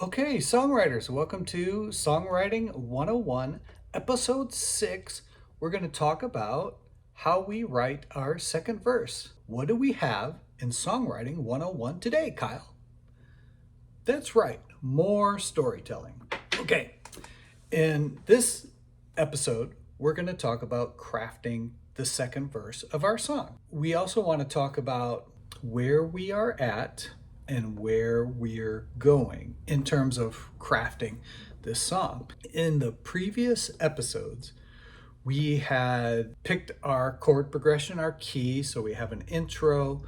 Okay, songwriters, welcome to Songwriting 101, Episode 6. We're going to talk about how we write our second verse. What do we have in Songwriting 101 today, Kyle? That's right, more storytelling. Okay, in this episode, we're going to talk about crafting the second verse of our song. We also want to talk about where we are at and where we're going in terms of crafting this song. In the previous episodes, we had picked our chord progression, our key, so we have an intro.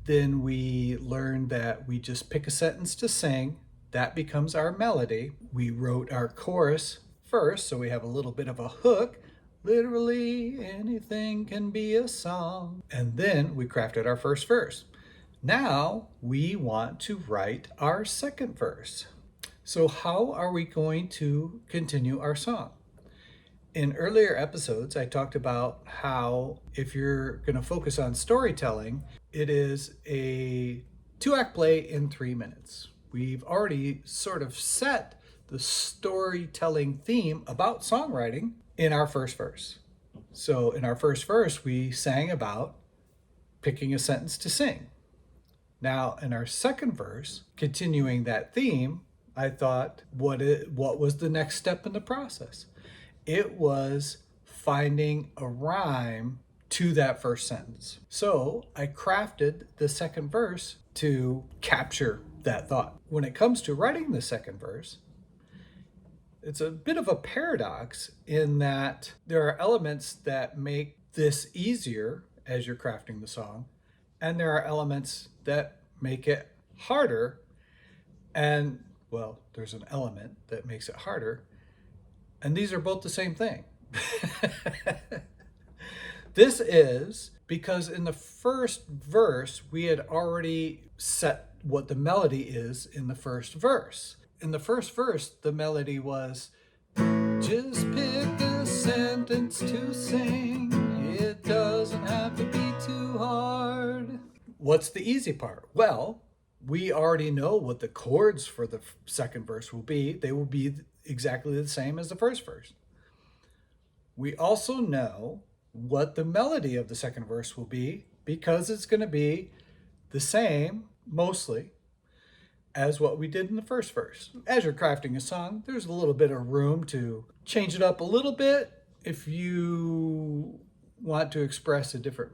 Then we learned that we just pick a sentence to sing. That becomes our melody. We wrote our chorus first, so we have a little bit of a hook. Literally anything can be a song. And then we crafted our first verse. Now we want to write our second verse. So, how are we going to continue our song? In earlier episodes, I talked about how if you're going to focus on storytelling, it is a 2-act play in 3 minutes. We've already sort of set the storytelling theme about songwriting in our first verse. So, in our first verse, we sang about picking a sentence to sing. Now, in our second verse, continuing that theme, I thought, what was the next step in the process? It was finding a rhyme to that first sentence. So I crafted the second verse to capture that thought. When it comes to writing the second verse, it's a bit of a paradox in that there are elements that make this easier as you're crafting the song, and there are elements that make it harder. And, well, there's an element that makes it harder. And these are both the same thing. This is because in the first verse, we had already set what the melody is in the first verse. In the first verse, the melody was, just pick a sentence to sing. It doesn't have to be too hard. What's the easy part? Well, we already know what the chords for the second verse will be. They will be exactly the same as the first verse. We also know what the melody of the second verse will be because it's going to be the same, mostly, as what we did in the first verse. As you're crafting a song, there's a little bit of room to change it up a little bit if you want to express a different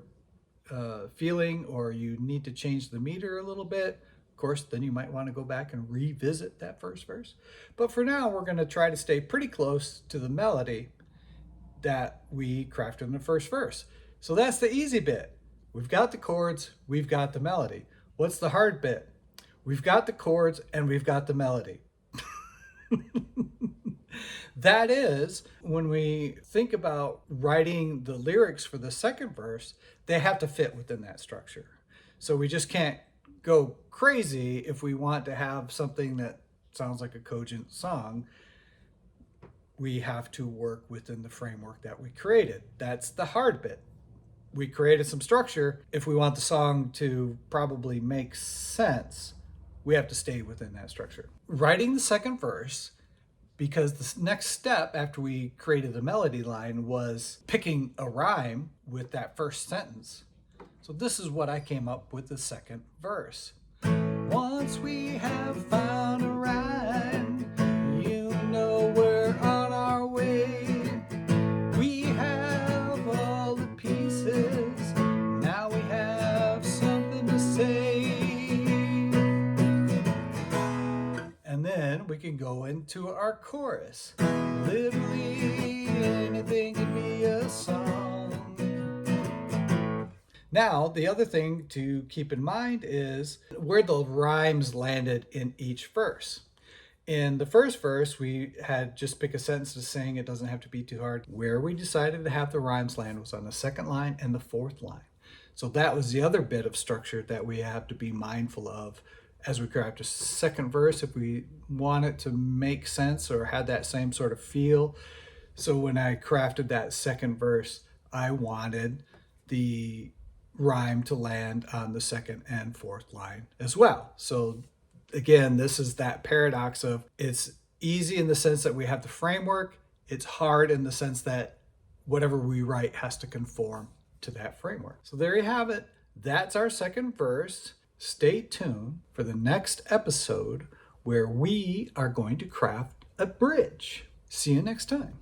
feeling, or you need to change the meter a little bit. Of course, then you might want to go back and revisit that first verse. But for now, we're going to try to stay pretty close to the melody that we crafted in the first verse. So that's the easy bit. We've got the chords, we've got the melody. What's the hard bit? We've got the chords and we've got the melody. That is, when we think about writing the lyrics for the second verse, they have to fit within that structure. So we just can't go crazy if we want to have something that sounds like a cogent song. We have to work within the framework that we created. That's the hard bit. We created some structure. If we want the song to probably make sense, we have to stay within that structure. Writing the second verse, because the next step after we created the melody line was picking a rhyme with that first sentence. So this is what I came up with the second verse. Once we have found a rhyme, you know we're on our way. We have all the pieces, now we have something to say. And then we can go into our chorus. Literally anything can be a song. Now, the other thing to keep in mind is where the rhymes landed in each verse. In the first verse, we had just pick a sentence to sing. It doesn't have to be too hard. Where we decided to have the rhymes land was on the second line and the fourth line. So that was the other bit of structure that we have to be mindful of as we craft a second verse, if we want it to make sense or had that same sort of feel. So when I crafted that second verse, I wanted the rhyme to land on the second and fourth line as well. So again, this is that paradox of it's easy in the sense that we have the framework, it's hard in the sense that whatever we write has to conform to that framework. So there you have it. That's our second verse. Stay tuned for the next episode where we are going to craft a bridge. See you next time.